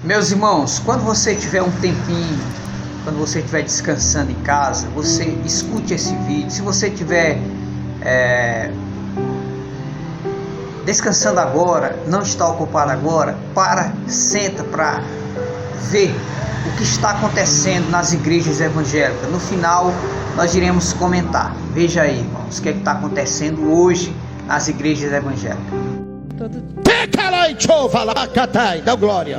Meus irmãos, quando você tiver um tempinho, quando você estiver descansando em casa, você escute esse vídeo. Se você estiver descansando agora, não está ocupado agora, senta para ver o que está acontecendo nas igrejas evangélicas. No final nós iremos comentar. Veja aí, irmãos, o que está acontecendo hoje nas igrejas evangélicas. Dá glória.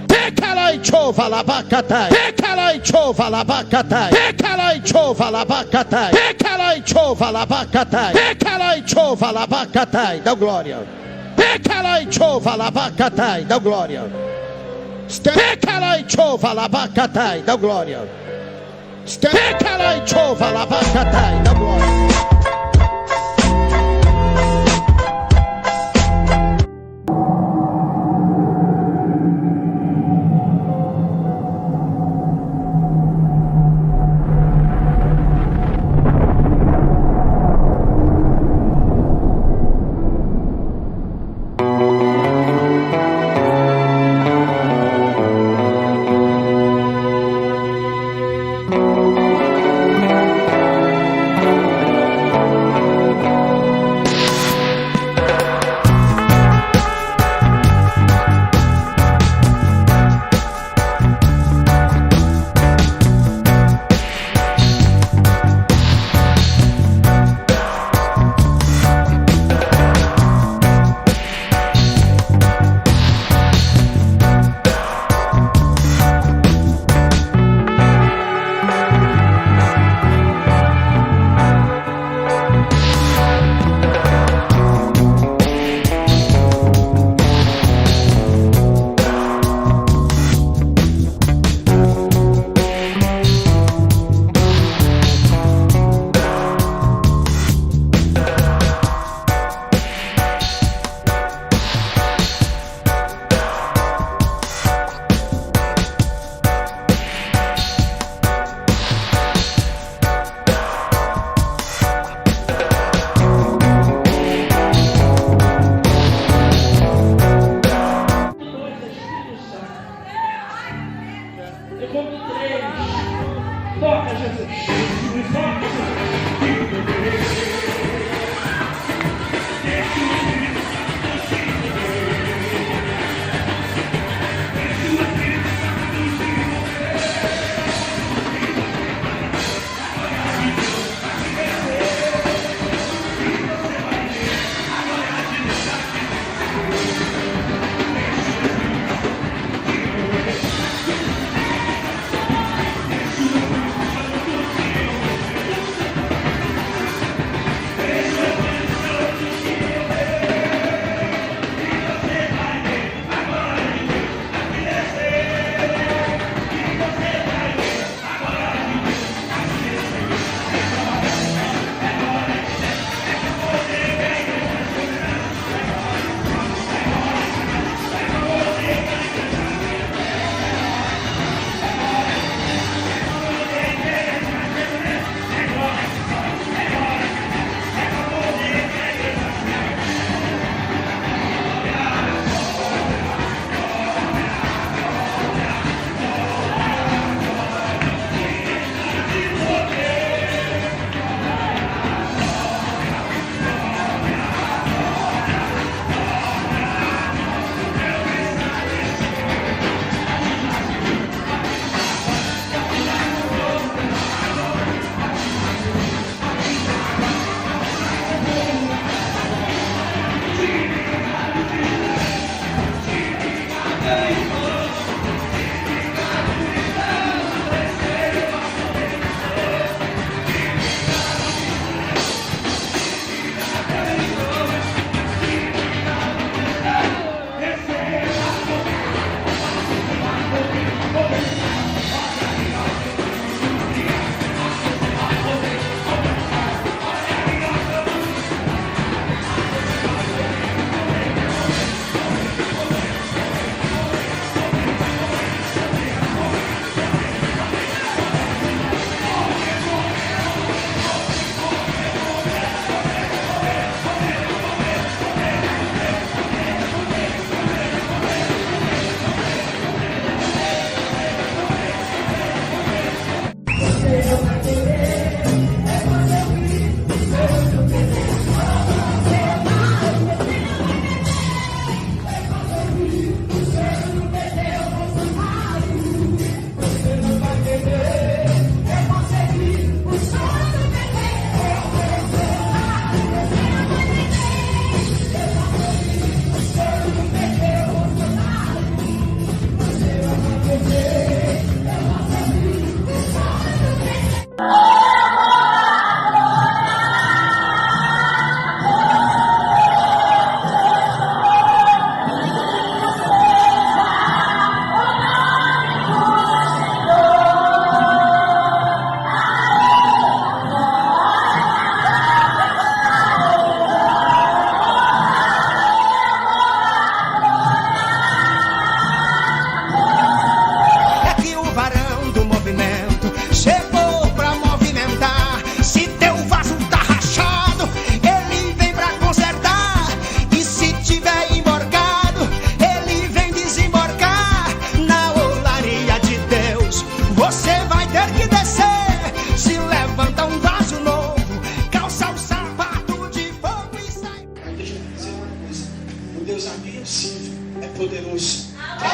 Pecarai chova labacatai. Pecarai chova labacatai. Pecarai chova labacatai. Pecarai chova labacatai. Pecarai chova labacatai. Dá glória. Pecarai chova labacatai. Dá glória. Pecarai chova labacatai. Dá glória. Pecarai chova labacatai. Dá glória. Toca, Jesus! Toca, Jesus!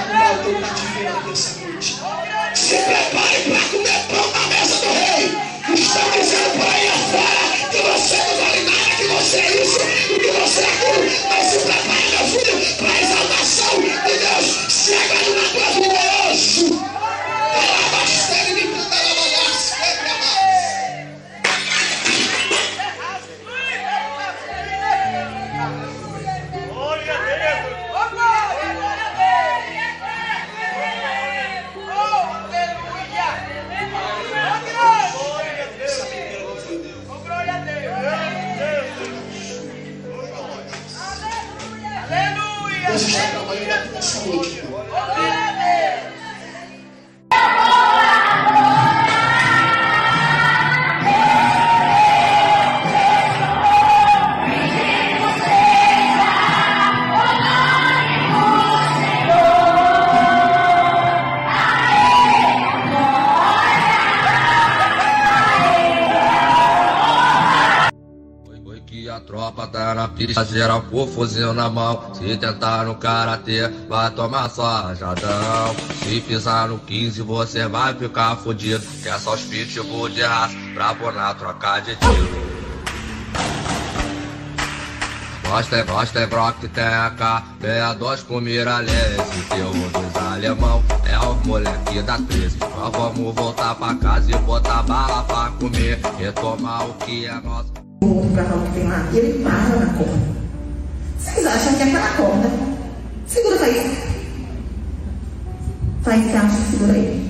mudar o teu cativeiro nessa noite. Se prepare para comer pão na mesa do rei. Estão dizendo por aí afora que você não vale nada, que você é isso, que você é aquilo. Mas se prepare, meu filho, para a exaltação de Deus. Chega na tua vida hoje. Ela bastante de tudo, ela bagaça. Glória a Deus! Deus está trabalhando aqui nessa noite. A tropa tá na pista, geral com fuzil na mão. Se tentar no karatê, vai tomar só rajadão. Se pisar no 15, você vai ficar fudido. Que é só os pitbull de raça pra pôr na troca de tiro. Gosta é Brock, tem AK, 62 com Miralese. Teu dos alemão é o moleque da 13. Nós vamos voltar pra casa e botar bala pra comer. Retomar o que é nosso. O outro cavalo que tem lá, e ele para na corda. Vocês acham que é aquela corda? Segura a faísca. Faísca acha que segura ele.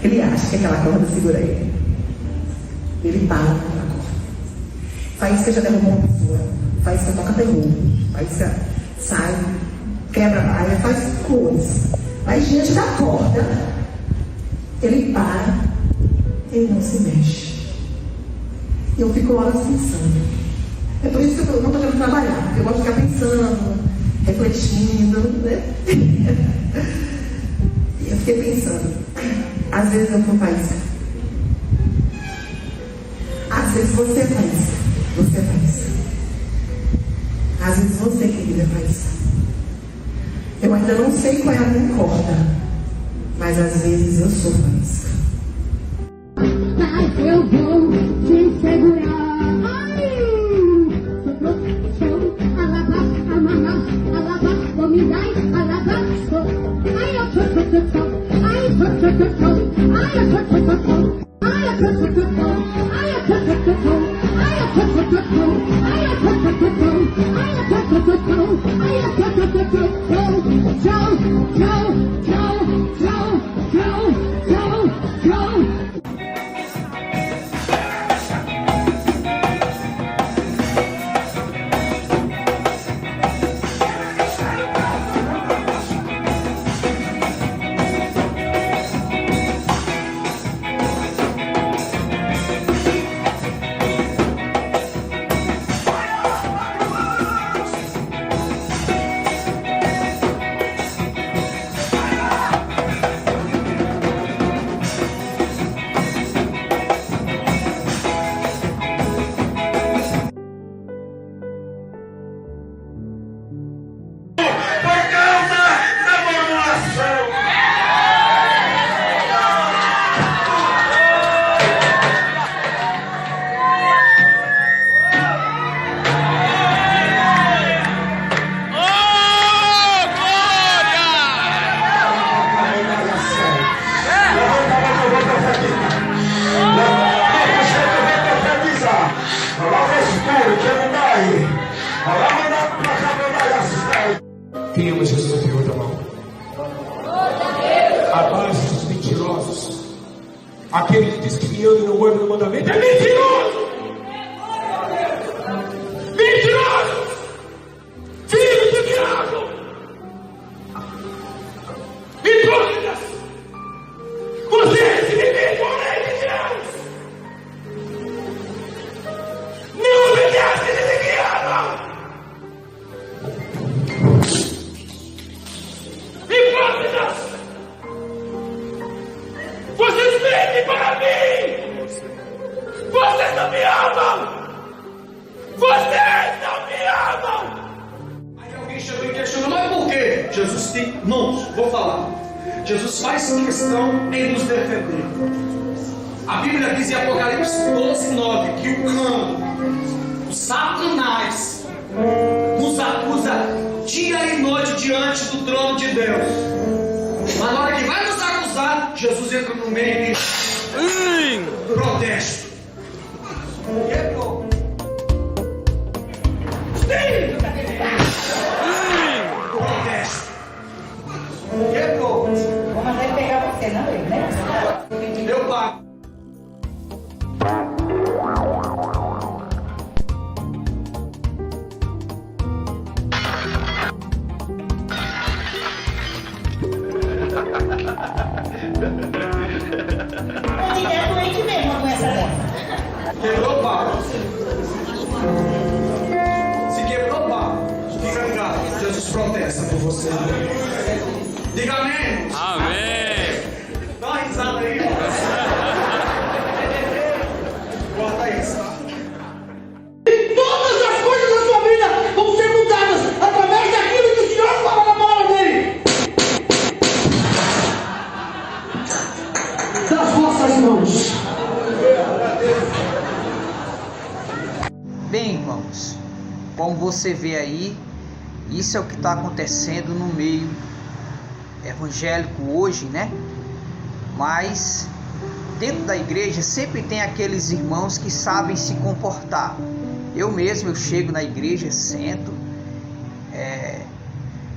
Ele acha que aquela corda segura ele. Ele para na corda. Faísca já derrubou uma pessoa. Faísca toca terror. Faísca sai, quebra a área, faz coisas. Mas diante da corda, ele para. Ele não se mexe. E eu fico horas pensando. É por isso que eu não estou querendo trabalhar, porque eu gosto de ficar pensando, refletindo, né? E eu fiquei pensando. Às vezes eu sou faísca. Às vezes você é faísca. Você é faísca. Às vezes você, querida, é faísca. Eu ainda não sei qual é a minha corda, mas às vezes eu sou faísca. Mas eu vou te segurar. Ai, show, alabar, amanar, alabar, vou me dar, alabar, show. Ai, eu sou, ai, eu sou, ai, eu sou, ai, eu sou, ai, eu sou, ai, eu sou, ai, eu Queríamos Jesus em outra mão. Abaixe os mentirosos. Aquele que diz que me ama e não guarda o mandamento é mentiroso! Mentiroso! Filho do diabo! Hipócritas! Vocês inimigos da lei de Deus! Não obedecem de criado! Hipócritas! Vocês mentem para mim! Vocês não me Jesus tem, irmãos, vou falar. Jesus faz questão em nos defender. A Bíblia diz em Apocalipse 12:9 que o cão, o Satanás, nos acusa dia e noite diante do trono de Deus. Mas na hora que vai nos acusar, Jesus entra no meio e diz: protesto. Protesto. Vou mandar ele pegar você, não ele, né? Meu pai. Onde é doente mesmo com essa dessa? Quebrou o pau. Se quebrou o pau, fica ligado. Jesus protesta por você. Diga amém. Amém. Dá uma risada aí. Guarda isso. Todas as coisas da sua vida vão ser mudadas através daquilo que o Senhor fala na palavra dele. Das vossas mãos. Bem, irmãos, como você vê aí, isso é o que está acontecendo no meio evangélico hoje, né? Mas dentro da igreja sempre tem aqueles irmãos que sabem se comportar. Eu mesmo, eu chego na igreja, sento.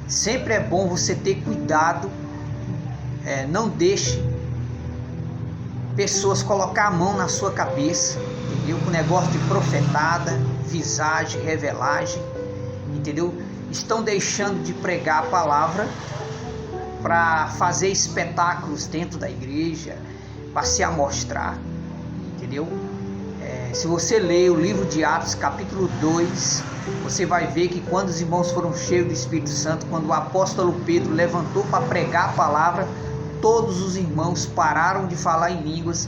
Sempre é bom você ter cuidado, não deixe pessoas colocar a mão na sua cabeça, entendeu? Com negócio de profetada, visagem, revelagem, entendeu? Estão deixando de pregar a palavra para fazer espetáculos dentro da igreja, para se amostrar, entendeu? Se você ler o livro de Atos, capítulo 2, você vai ver que quando os irmãos foram cheios do Espírito Santo, quando o apóstolo Pedro levantou para pregar a palavra, todos os irmãos pararam de falar em línguas,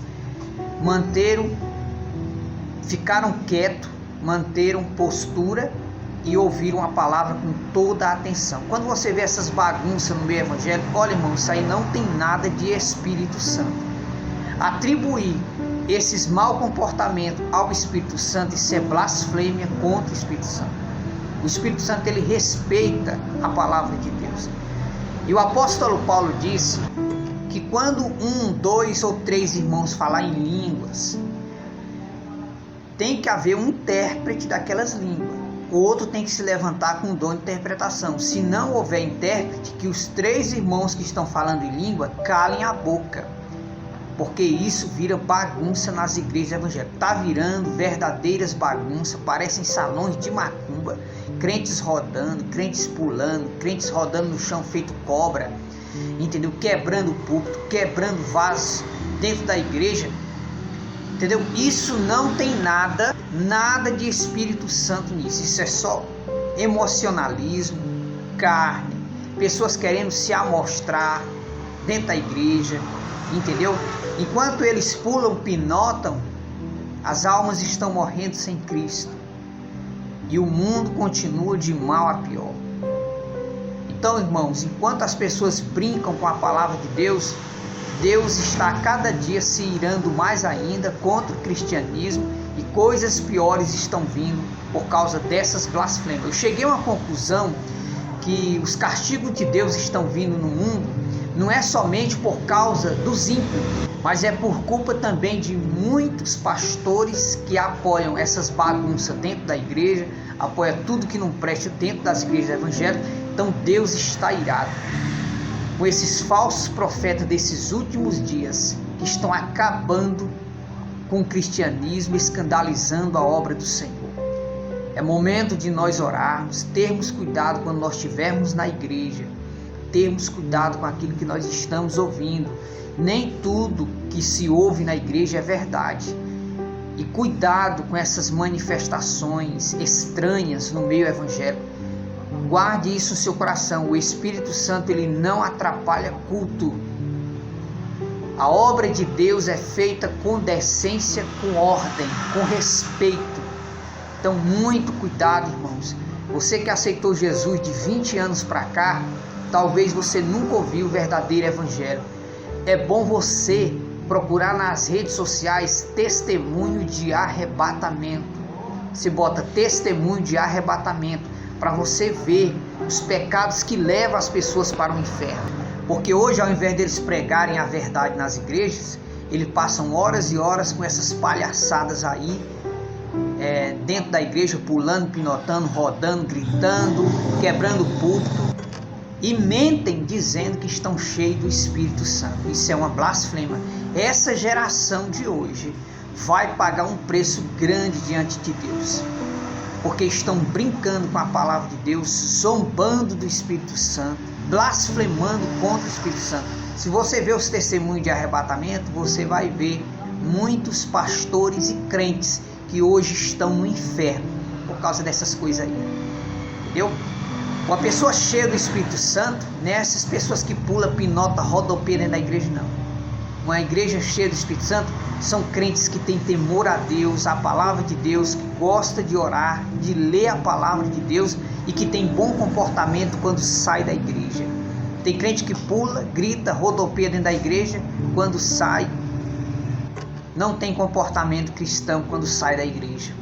ficaram quietos, manteram postura e ouviram a palavra com toda a atenção. Quando você vê essas bagunças no meio evangélico, olha, irmão, isso aí não tem nada de Espírito Santo. Atribuir esses mau comportamentos ao Espírito Santo, isso é blasfêmia contra o Espírito Santo. O Espírito Santo, ele respeita a palavra de Deus. E o apóstolo Paulo disse que quando 1, 2 ou 3 irmãos falar em línguas, tem que haver um intérprete daquelas línguas. O outro tem que se levantar com o dom de interpretação. Se não houver intérprete, que os 3 irmãos que estão falando em língua calem a boca, porque isso vira bagunça nas igrejas evangélicas. Está virando verdadeiras bagunças, parecem salões de macumba, crentes rodando, crentes pulando, crentes rodando no chão feito cobra, entendeu? Quebrando o púlpito, quebrando vasos dentro da igreja, entendeu? Isso não tem nada de Espírito Santo nisso. Isso é só emocionalismo, carne, pessoas querendo se amostrar dentro da igreja, entendeu? Enquanto eles pulam, pinotam, as almas estão morrendo sem Cristo e o mundo continua de mal a pior. Então, irmãos, enquanto as pessoas brincam com a palavra de Deus, Deus está a cada dia se irando mais ainda contra o cristianismo e coisas piores estão vindo por causa dessas blasfêmias. Eu cheguei a uma conclusão que os castigos de Deus estão vindo no mundo não é somente por causa dos ímpios, mas é por culpa também de muitos pastores que apoiam essas bagunças dentro da igreja, apoiam tudo que não presta dentro das igrejas evangélicas. Então Deus está irado com esses falsos profetas desses últimos dias que estão acabando com o cristianismo, escandalizando a obra do Senhor. É momento de nós orarmos, termos cuidado quando nós estivermos na igreja, termos cuidado com aquilo que nós estamos ouvindo. Nem tudo que se ouve na igreja é verdade. E cuidado com essas manifestações estranhas no meio evangélico. Guarde isso no seu coração. O Espírito Santo, ele não atrapalha culto. A obra de Deus é feita com decência, com ordem, com respeito. Então, muito cuidado, irmãos. Você que aceitou Jesus de 20 anos para cá, talvez você nunca ouviu o verdadeiro evangelho. É bom você procurar nas redes sociais testemunho de arrebatamento. Se bota testemunho de arrebatamento para você ver os pecados que levam as pessoas para o inferno. Porque hoje, ao invés deles pregarem a verdade nas igrejas, eles passam horas e horas com essas palhaçadas aí, dentro da igreja, pulando, pinotando, rodando, gritando, quebrando o púlpito, e mentem dizendo que estão cheios do Espírito Santo. Isso é uma blasfêmia. Essa geração de hoje vai pagar um preço grande diante de Deus, porque estão brincando com a palavra de Deus, zombando do Espírito Santo, blasfemando contra o Espírito Santo. Se você ver os testemunhos de arrebatamento, você vai ver muitos pastores e crentes que hoje estão no inferno por causa dessas coisas aí, entendeu? Uma pessoa cheia do Espírito Santo, não é essas pessoas que pula, pinota, rodopeia dentro da igreja, não. Uma igreja cheia do Espírito Santo são crentes que têm temor a Deus, a palavra de Deus, que gosta de orar, de ler a palavra de Deus e que tem bom comportamento quando sai da igreja. Tem crente que pula, grita, rodopeia dentro da igreja, quando sai não tem comportamento cristão quando sai da igreja.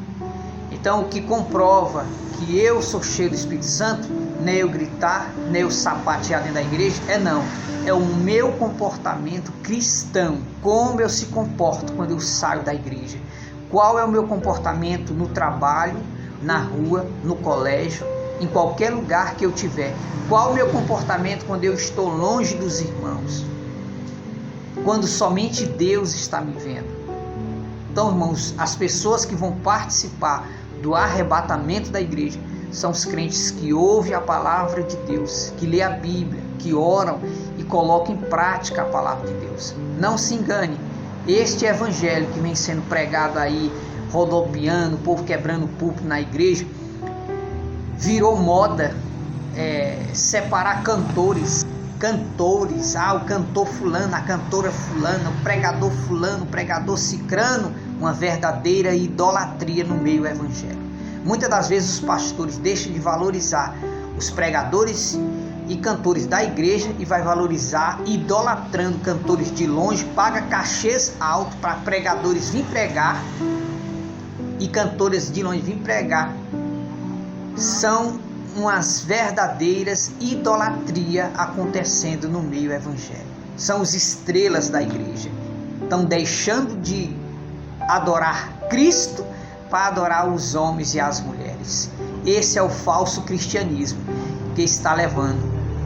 Então, o que comprova que eu sou cheio do Espírito Santo, nem eu gritar, nem eu sapatear dentro da igreja, é o meu comportamento cristão, como eu se comporto quando eu saio da igreja. Qual é o meu comportamento no trabalho, na rua, no colégio, em qualquer lugar que eu tiver. Qual o meu comportamento quando eu estou longe dos irmãos, quando somente Deus está me vendo. Então, irmãos, as pessoas que vão participar do arrebatamento da igreja são os crentes que ouvem a palavra de Deus, que lê a Bíblia, que oram e colocam em prática a palavra de Deus. Não se engane, este evangelho que vem sendo pregado aí, rodopiando, o povo quebrando o púlpito na igreja, virou moda separar cantores, o cantor fulano, a cantora fulana, o pregador fulano, o pregador cicrano, uma verdadeira idolatria no meio evangélico. Muitas das vezes os pastores deixam de valorizar os pregadores e cantores da igreja e vai valorizar idolatrando cantores de longe, paga cachês altos para pregadores vir pregar e cantores de longe vir pregar. São umas verdadeiras idolatria acontecendo no meio evangélico. São os estrelas da igreja. Estão deixando de adorar Cristo para adorar os homens e as mulheres. Esse é o falso cristianismo que está levando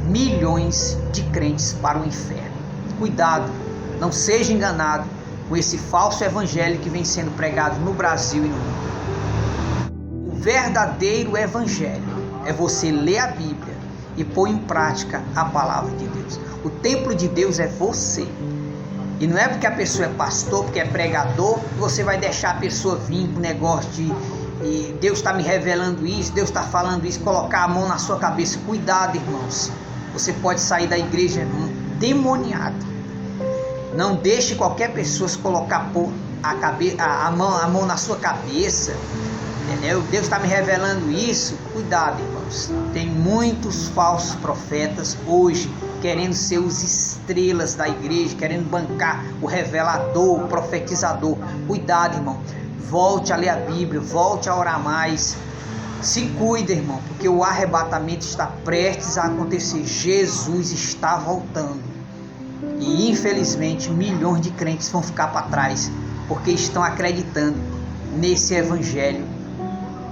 milhões de crentes para o inferno. Cuidado, não seja enganado com esse falso evangelho que vem sendo pregado no Brasil e no mundo. O verdadeiro evangelho é você ler a Bíblia e pôr em prática a palavra de Deus. O templo de Deus é você. E não é porque a pessoa é pastor, porque é pregador, que você vai deixar a pessoa vir com o negócio de Deus está me revelando isso, Deus está falando isso, colocar a mão na sua cabeça. Cuidado, irmãos. Você pode sair da igreja demoniado. Não deixe qualquer pessoa colocar a mão na sua cabeça. Entendeu? Deus está me revelando isso. Cuidado, irmãos. Tem muitos falsos profetas hoje querendo ser os estrelas da igreja, querendo bancar o revelador, o profetizador. Cuidado, irmão. Volte a ler a Bíblia, volte a orar mais. Se cuida, irmão, porque o arrebatamento está prestes a acontecer. Jesus está voltando. E infelizmente milhões de crentes vão ficar para trás, porque estão acreditando nesse evangelho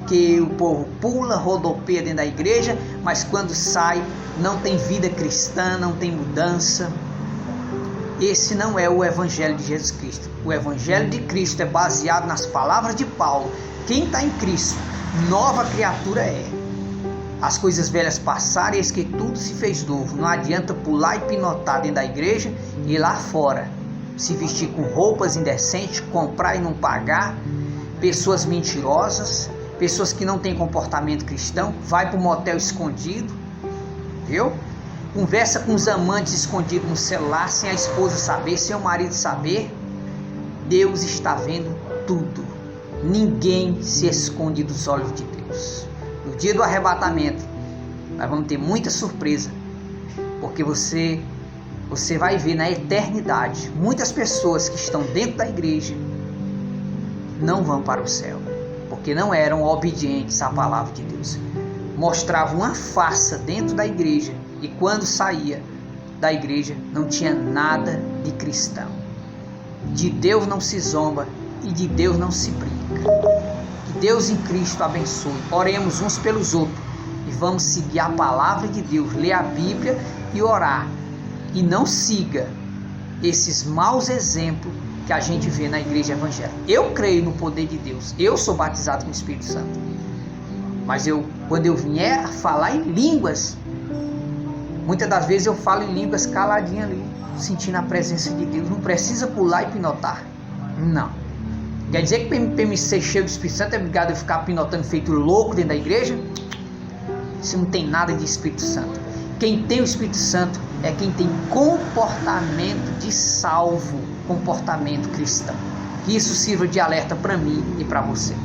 que o povo pula, rodopeia dentro da igreja, mas quando sai não tem vida cristã, não tem mudança. Esse não é o evangelho de Jesus Cristo. O evangelho de Cristo é baseado nas palavras de Paulo. Quem está em Cristo, nova criatura é. As coisas velhas passaram e eis que tudo se fez novo. Não adianta pular e pinotar dentro da igreja e lá fora se vestir com roupas indecentes, comprar e não pagar, pessoas mentirosas, pessoas que não têm comportamento cristão, vai para o motel escondido, viu? Conversa com os amantes escondidos no celular, sem a esposa saber, sem o marido saber. Deus está vendo tudo. Ninguém se esconde dos olhos de Deus. No dia do arrebatamento, nós vamos ter muita surpresa. porque você vai ver na eternidade, muitas pessoas que estão dentro da igreja não vão para o céu, porque não eram obedientes à palavra de Deus. Mostravam uma farsa dentro da igreja e quando saía da igreja não tinha nada de cristão. De Deus não se zomba e de Deus não se brinca. Que Deus em Cristo abençoe. Oremos uns pelos outros e vamos seguir a palavra de Deus, ler a Bíblia e orar. E não siga esses maus exemplos que a gente vê na igreja evangélica. Eu creio no poder de Deus. Eu sou batizado com o Espírito Santo. Mas quando eu vier a falar em línguas, muitas das vezes eu falo em línguas caladinha ali, sentindo a presença de Deus. Não precisa pular e pinotar. Não. Quer dizer que para me ser cheio do Espírito Santo é obrigado a ficar pinotando feito louco dentro da igreja? Isso não tem nada de Espírito Santo. Quem tem o Espírito Santo é quem tem comportamento de salvo, comportamento cristão. Que isso sirva de alerta para mim e para você.